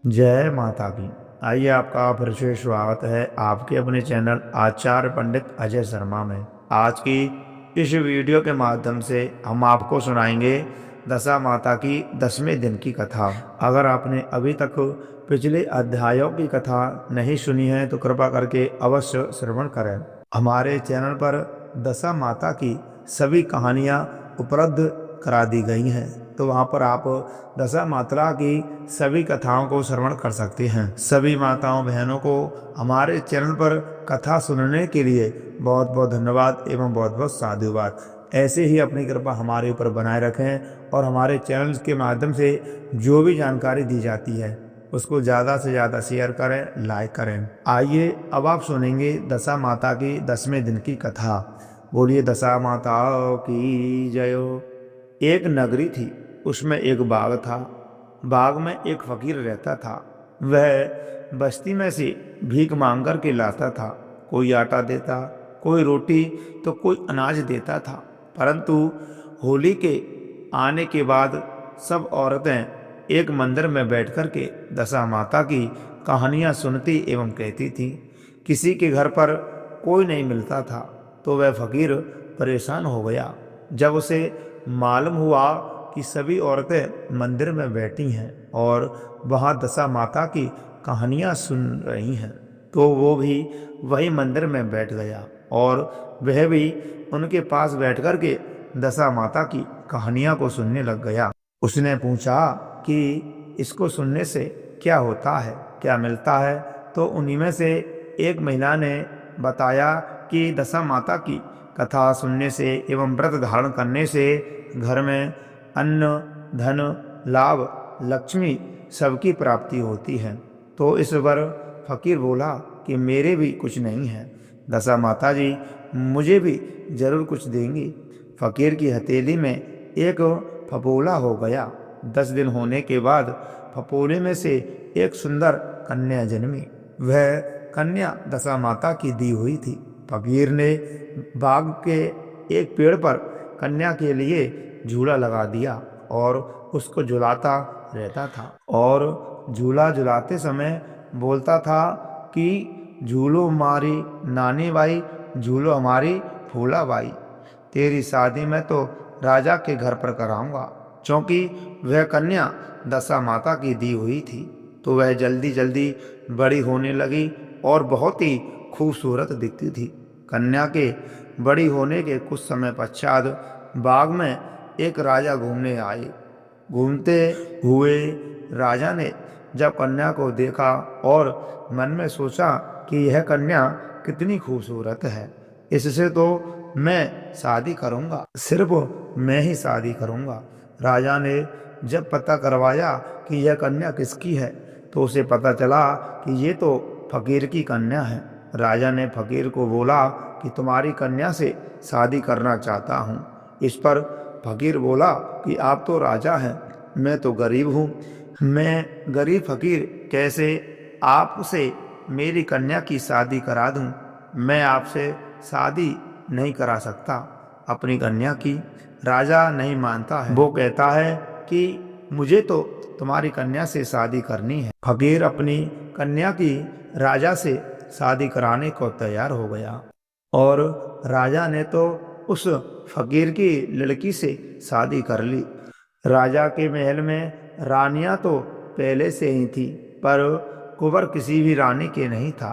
जय माता की। आइए, आपका फिर से स्वागत है आपके अपने चैनल आचार्य पंडित अजय शर्मा में। आज की इस वीडियो के माध्यम से हम आपको सुनाएंगे दशा माता की 10वें दिन की कथा। अगर आपने अभी तक पिछले अध्यायों की कथा नहीं सुनी है तो कृपा करके अवश्य श्रवण करें। हमारे चैनल पर दशा माता की सभी कहानियाँ उपलब्ध करा दी गई हैं, तो वहाँ पर आप दशा माता की सभी कथाओं को श्रवण कर सकते हैं। सभी माताओं बहनों को हमारे चैनल पर कथा सुनने के लिए बहुत बहुत धन्यवाद एवं बहुत बहुत साधुवाद। ऐसे ही अपनी कृपा हमारे ऊपर बनाए रखें और हमारे चैनल के माध्यम से जो भी जानकारी दी जाती है उसको ज़्यादा से ज़्यादा शेयर करें, लाइक करें। आइए, अब आप सुनेंगे दशा माता की 10वें दिन की कथा। बोलिए दशा माता की जय। एक नगरी थी, उसमें एक बाग था। बाग में एक फकीर रहता था। वह बस्ती में से भीख मांग कर के लाता था। कोई आटा देता, कोई रोटी, तो कोई अनाज देता था। परंतु होली के आने के बाद सब औरतें एक मंदिर में बैठ कर के दशा माता की कहानियां सुनती एवं कहती थीं। किसी के घर पर कोई नहीं मिलता था तो वह फकीर परेशान हो गया। जब उसे मालूम हुआ कि सभी औरतें मंदिर में बैठी हैं और वहां दशा माता की कहानियां सुन रही हैं, तो वो भी वही मंदिर में बैठ गया और वह भी उनके पास बैठ कर के दशा माता की कहानियां को सुनने लग गया। उसने पूछा कि इसको सुनने से क्या होता है, क्या मिलता है? तो उन्हीं में से एक महिला ने बताया कि दशा माता की कथा सुनने से एवं व्रत धारण करने से घर में अन्न, धन, लाभ, लक्ष्मी सबकी प्राप्ति होती है। तो इस पर फकीर बोला कि मेरे भी कुछ नहीं है, दशा माता जी मुझे भी जरूर कुछ देंगी। फकीर की हथेली में एक फपोला हो गया। 10 दिन होने के बाद फपोले में से एक सुंदर कन्या जन्मी। वह कन्या दशा माता की दी हुई थी। फकीर ने बाग के एक पेड़ पर कन्या के लिए झूला लगा दिया और उसको झुलाता रहता था और झूला झुलाते समय बोलता था कि झूलो हमारी नानी बाई, झूलो हमारी फूला बाई, तेरी शादी में तो राजा के घर पर कराऊंगा। क्योंकि वह कन्या दशा माता की दी हुई थी तो वह जल्दी जल्दी बड़ी होने लगी और बहुत ही खूबसूरत दिखती थी। कन्या के बड़ी होने के कुछ समय पश्चात बाग में एक राजा घूमने आए। घूमते हुए राजा ने जब कन्या को देखा और मन में सोचा कि यह कन्या कितनी खूबसूरत है, इससे तो मैं शादी करूंगा, सिर्फ मैं ही शादी करूंगा। राजा ने जब पता करवाया कि यह कन्या किसकी है तो उसे पता चला कि ये तो फकीर की कन्या है। राजा ने फकीर को बोला कि तुम्हारी कन्या से शादी करना चाहता हूँ। इस पर फकीर बोला कि आप तो राजा हैं, मैं तो गरीब हूँ। मैं गरीब फकीर कैसे आपसे मेरी कन्या की शादी करा दूँ? मैं आपसे शादी नहीं करा सकता अपनी कन्या की। राजा नहीं मानता है, वो कहता है कि मुझे तो तुम्हारी कन्या से शादी करनी है। फकीर अपनी कन्या की राजा से शादी कराने को तैयार हो गया और राजा ने तो उस फकीर की लड़की से शादी कर ली। राजा के महल में रानियां तो पहले से ही थी, पर कुंवर किसी भी रानी के नहीं था।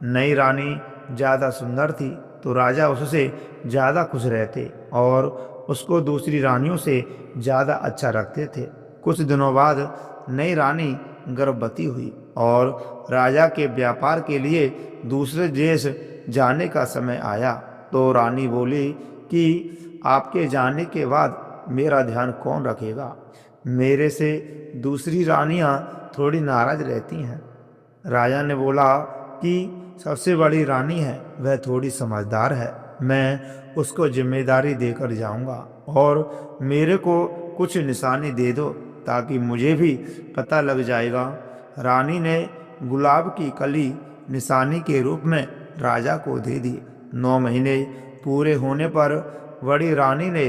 नई रानी ज़्यादा सुंदर थी तो राजा उससे ज़्यादा खुश रहते और उसको दूसरी रानियों से ज़्यादा अच्छा रखते थे। कुछ दिनों बाद नई रानी गर्भवती हुई और राजा के व्यापार के लिए दूसरे देश जाने का समय आया। तो रानी बोली कि आपके जाने के बाद मेरा ध्यान कौन रखेगा? मेरे से दूसरी रानियां थोड़ी नाराज रहती हैं। राजा ने बोला कि सबसे बड़ी रानी है, वह थोड़ी समझदार है, मैं उसको जिम्मेदारी देकर जाऊंगा और मेरे को कुछ निशानी दे दो ताकि मुझे भी पता लग जाएगा। रानी ने गुलाब की कली निशानी के रूप में राजा को दे दी। 9 महीने पूरे होने पर बड़ी रानी ने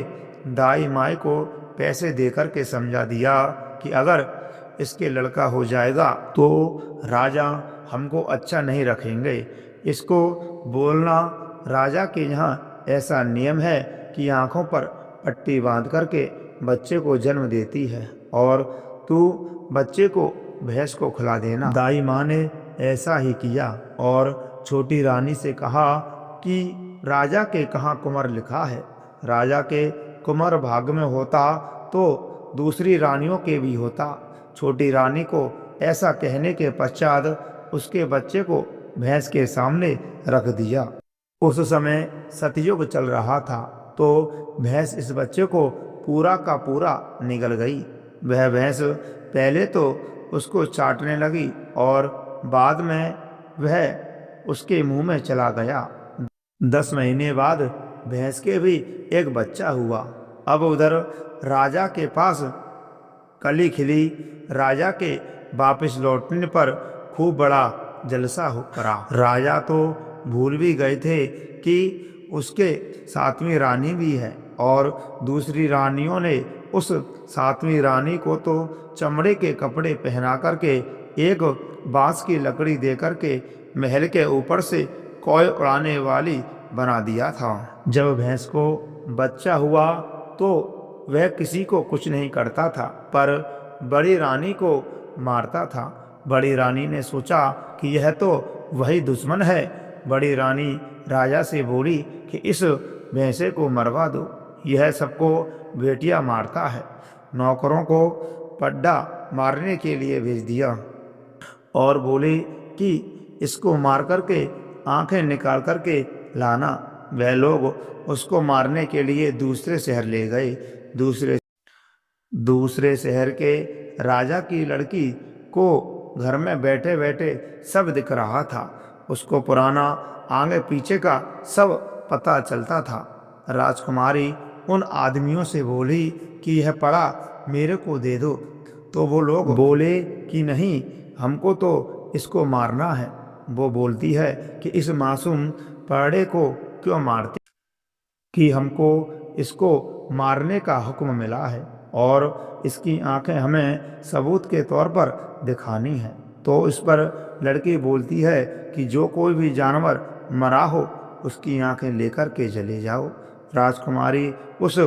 दाई माई को पैसे देकर के समझा दिया कि अगर इसके लड़का हो जाएगा तो राजा हमको अच्छा नहीं रखेंगे। इसको बोलना राजा के यहाँ ऐसा नियम है कि आंखों पर पट्टी बांध करके बच्चे को जन्म देती है और तू बच्चे को भैंस को खिला देना। दाई माँ ने ऐसा ही किया और छोटी रानी से कहा कि राजा के कहाँ कुंवर लिखा है। राजा के कुंवर भाग में होता तो दूसरी रानियों के भी होता। छोटी रानी को ऐसा कहने के पश्चात उसके बच्चे को भैंस के सामने रख दिया। उस समय सतयुग चल रहा था तो भैंस इस बच्चे को पूरा का पूरा निगल गई। वह भैंस पहले तो उसको चाटने लगी और बाद में वह उसके मुंह में चला गया। 10 महीने बाद भैंस के भी एक बच्चा हुआ। अब उधर राजा के पास कली खिली। राजा के वापस लौटने पर खूब बड़ा जलसा हो करा। राजा तो भूल भी गए थे कि उसके 7वीं रानी भी है और दूसरी रानियों ने उस 7वीं रानी को तो चमड़े के कपड़े पहना करके एक बांस की लकड़ी दे करके महल के ऊपर से कोय उड़ाने वाली बना दिया था। जब भैंस को बच्चा हुआ तो वह किसी को कुछ नहीं करता था पर बड़ी रानी को मारता था। बड़ी रानी ने सोचा कि यह तो वही दुश्मन है। बड़ी रानी राजा से बोली कि इस भैंसे को मरवा दो, यह सबको बेटियां मारता है। नौकरों को पड्डा मारने के लिए भेज दिया और बोले कि इसको मार करके आंखें निकाल करके लाना। वह लोग उसको मारने के लिए दूसरे शहर ले गए। दूसरे शहर के राजा की लड़की को घर में बैठे बैठे सब दिख रहा था। उसको पुराना आगे पीछे का सब पता चलता था। राजकुमारी उन आदमियों से बोली कि यह पड़ा मेरे को दे दो। तो वो लोग बोले कि नहीं, हमको तो इसको मारना है। वो बोलती है कि इस मासूम पड़े को क्यों मारते, कि हमको इसको मारने का हुक्म मिला है और इसकी आंखें हमें सबूत के तौर पर दिखानी है। तो इस पर लड़की बोलती है कि जो कोई भी जानवर मरा हो उसकी आंखें लेकर के चले जाओ। राजकुमारी उस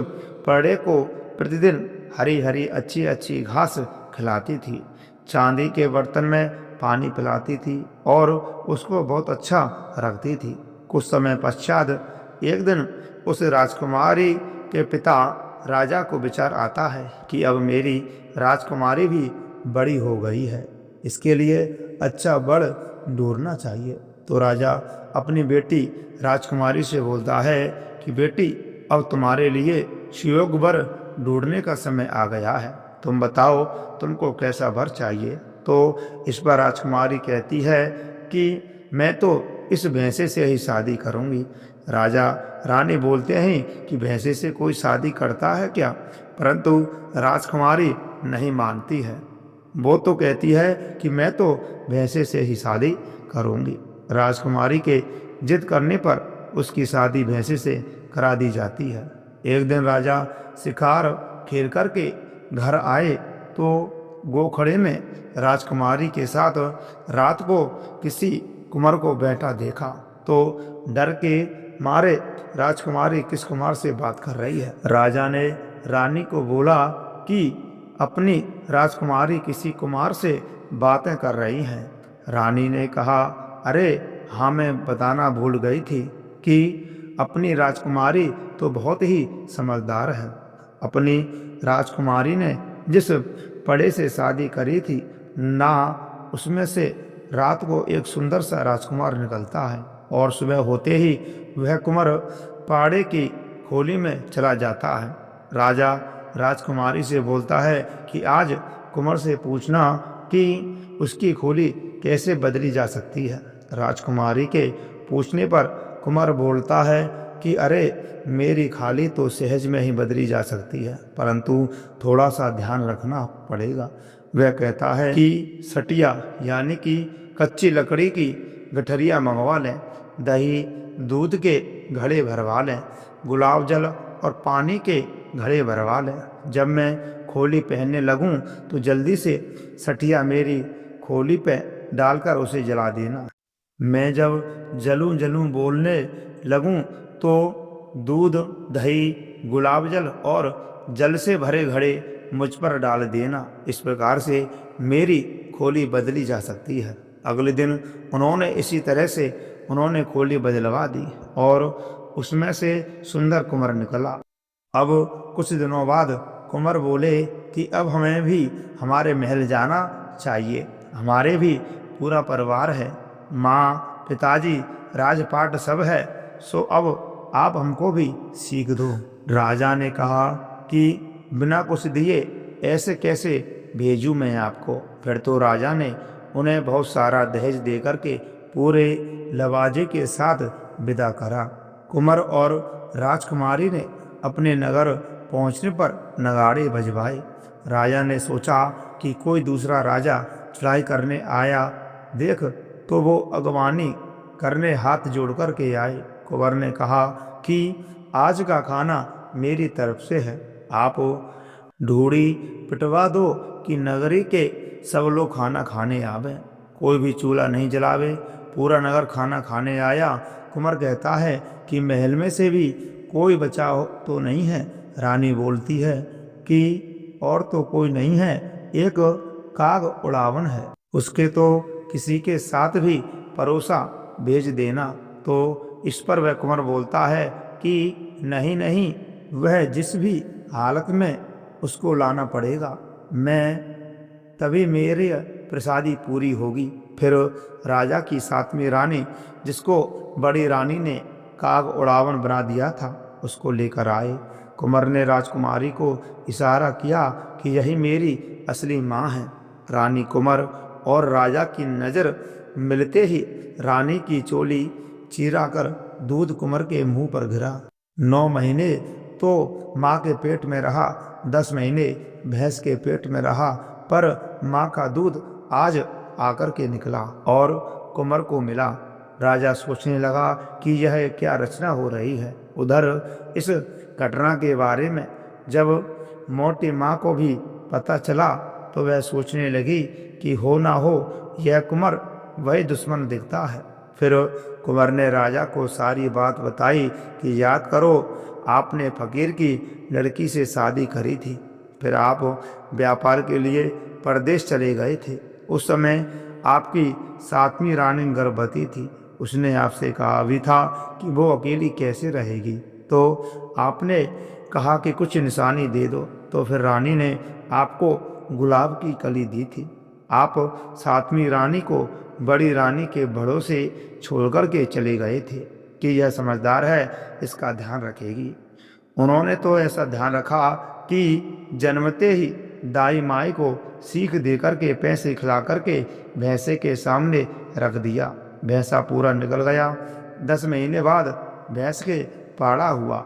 पड़े को प्रतिदिन हरी हरी अच्छी अच्छी घास खिलाती थी, चांदी के बर्तन में पानी पिलाती थी और उसको बहुत अच्छा रखती थी। कुछ समय पश्चात एक दिन उस राजकुमारी के पिता राजा को विचार आता है कि अब मेरी राजकुमारी भी बड़ी हो गई है, इसके लिए अच्छा वर ढूंढना चाहिए। तो राजा अपनी बेटी राजकुमारी से बोलता है कि बेटी, अब तुम्हारे लिए सुयोग्य वर ढूंढने का समय आ गया है। तुम बताओ तुमको कैसा वर चाहिए। तो इस पर राजकुमारी कहती है कि मैं तो इस भैंसे से ही शादी करूंगी। राजा रानी बोलते हैं कि भैंसे से कोई शादी करता है क्या, परंतु राजकुमारी नहीं मानती है। वो तो कहती है कि मैं तो भैंसे से ही शादी करूंगी। राजकुमारी के जिद करने पर उसकी शादी भैंसे से करा दी जाती है। एक दिन राजा शिकार खेल करके घर आए तो गोखड़े में राजकुमारी के साथ रात को किसी कुंवर को बैठा देखा तो डर के मारे राजकुमारी किस कुमार से बात कर रही है। राजा ने रानी को बोला कि अपनी राजकुमारी किसी कुमार से बातें कर रही हैं। रानी ने कहा, अरे हाँ, मैं बताना भूल गई थी कि अपनी राजकुमारी तो बहुत ही समझदार है। अपनी राजकुमारी ने जिस पड़े से शादी करी थी ना, उसमें से रात को एक सुंदर सा राजकुमार निकलता है और सुबह होते ही वह कुंवर पाड़े की खोली में चला जाता है। राजा राजकुमारी से बोलता है कि आज कुंवर से पूछना कि उसकी खोली कैसे बदली जा सकती है। राजकुमारी के पूछने पर कुंवर बोलता है कि अरे, मेरी खाली तो सहज में ही बदली जा सकती है, परंतु थोड़ा सा ध्यान रखना पड़ेगा। वह कहता है कि सटिया यानी कि कच्ची लकड़ी की गठरिया मंगवा लें, दही दूध के घड़े भरवा लें, गुलाब जल और पानी के घड़े भरवा लें। जब मैं खोली पहनने लगूं तो जल्दी से सठिया मेरी खोली पे डालकर उसे जला देना। मैं जब जलूं जलूं बोलने लगूं तो दूध, दही, गुलाब जल और जल से भरे घड़े मुझ पर डाल देना। इस प्रकार से मेरी खोली बदली जा सकती है। अगले दिन उन्होंने इसी तरह से उन्होंने खोली बदलवा दी और उसमें से सुंदर कुंवर निकला। अब कुछ दिनों बाद कुंवर बोले कि अब हमें भी हमारे महल जाना चाहिए, हमारे भी पूरा परिवार है, माँ, पिताजी, राजपाट सब है, सो अब आप हमको भी सीख दो। राजा ने कहा कि बिना कुछ दिए ऐसे कैसे भेजूं मैं आपको। फिर तो राजा ने उन्हें बहुत सारा दहेज दे करके पूरे लवाजे के साथ विदा करा। कुंवर और राजकुमारी ने अपने नगर पहुंचने पर नगाड़े बजवाए। राजा ने सोचा कि कोई दूसरा राजा चढ़ाई करने आया देख तो वो अगवानी करने हाथ जोड़ कर के आए। कुंवर ने कहा कि आज का खाना मेरी तरफ से है, आप ढूढ़ी पिटवा दो कि नगरी के सब लोग खाना खाने आवे। कोई भी चूल्हा नहीं जलावे, पूरा नगर खाना खाने आया। कुंवर कहता है कि महल में से भी कोई बचा तो नहीं है। रानी बोलती है कि और तो कोई नहीं है, एक काग उड़ावन है, उसके तो किसी के साथ भी परोसा भेज देना। तो इस पर वह कुंवर बोलता है कि नहीं नहीं, वह जिस भी हालत में उसको लाना पड़ेगा, मैं तभी मेरी प्रसादी पूरी होगी। फिर राजा की सातवीं रानी, जिसको बड़ी रानी ने काग उड़ावन बना दिया था, उसको लेकर आए। कुंवर ने राजकुमारी को इशारा किया कि यही मेरी असली माँ है। रानी कुंवर और राजा की नज़र मिलते ही रानी की चोली चीराकर दूध कुंवर के मुंह पर गिरा। 9 महीने तो माँ के पेट में रहा, 10 महीने भैंस के पेट में रहा, पर माँ का दूध आज आकर के निकला और कुंवर को मिला। राजा सोचने लगा कि यह क्या रचना हो रही है। उधर इस घटना के बारे में जब मोटी माँ को भी पता चला तो वह सोचने लगी कि हो ना हो यह कुंवर वही दुश्मन दिखता है। फिर कुंवर ने राजा को सारी बात बताई कि याद करो, आपने फकीर की लड़की से शादी करी थी, फिर आप व्यापार के लिए परदेश चले गए थे। उस समय आपकी 7वीं रानी गर्भवती थी। उसने आपसे कहा भी था कि वो अकेली कैसे रहेगी, तो आपने कहा कि कुछ निशानी दे दो, तो फिर रानी ने आपको गुलाब की कली दी थी। आप 7वीं रानी को बड़ी रानी के भरोसे छोड़कर के चले गए थे कि यह समझदार है, इसका ध्यान रखेगी। उन्होंने तो ऐसा ध्यान रखा कि जन्मते ही दाई माई को सीख देकर के पैसे खिला करके भैंसे के सामने रख दिया। भैंसा पूरा निकल गया। 10 महीने बाद भैंस के पाड़ा हुआ।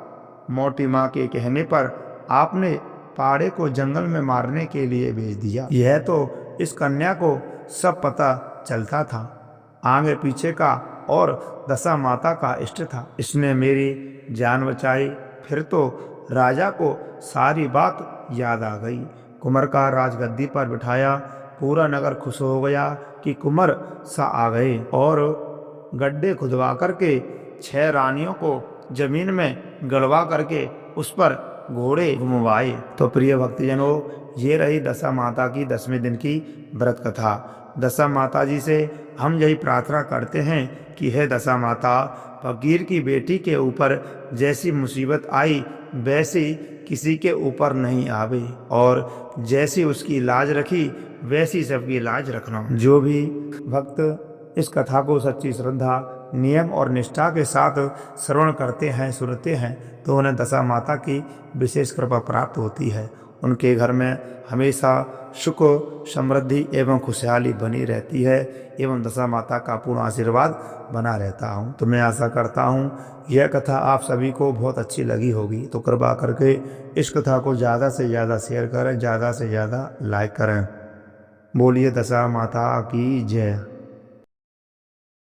मोटी माँ के कहने पर आपने पाड़े को जंगल में मारने के लिए भेज दिया। यह तो इस कन्या को सब पता चलता था, आगे पीछे का, और दशा माता का इष्ट था। इसने मेरी जान बचाई। फिर तो राजा को सारी बात याद आ गई। कुंवर का राजगद्दी पर बिठाया। पूरा नगर खुश हो गया कि कुंवर सा आ गए, और गड्ढे खुदवा करके 6 रानियों को जमीन में गड़वा करके उस पर घोड़े घुमवाए। तो प्रिय भक्तजनों, ये रही दशा माता की 10वें दिन की व्रत कथा। दशा माता जी से हम यही प्रार्थना करते हैं कि हे दशा माता, फकीर की बेटी के ऊपर जैसी मुसीबत आई वैसी किसी के ऊपर नहीं आवे, और जैसी उसकी लाज रखी वैसी सबकी लाज रखना। जो भी भक्त इस कथा को सच्ची श्रद्धा, नियम और निष्ठा के साथ श्रवण करते हैं, सुनते हैं, तो उन्हें दशा माता की विशेष कृपा प्राप्त होती है। उनके घर में हमेशा सुख, समृद्धि एवं खुशहाली बनी रहती है, एवं दशा माता का पूर्ण आशीर्वाद बना रहता हूँ। तो मैं आशा करता हूँ यह कथा आप सभी को बहुत अच्छी लगी होगी। तो कृपा करके इस कथा को ज़्यादा से ज़्यादा शेयर करें, ज़्यादा से ज़्यादा लाइक करें। बोलिए दशा माता की जय।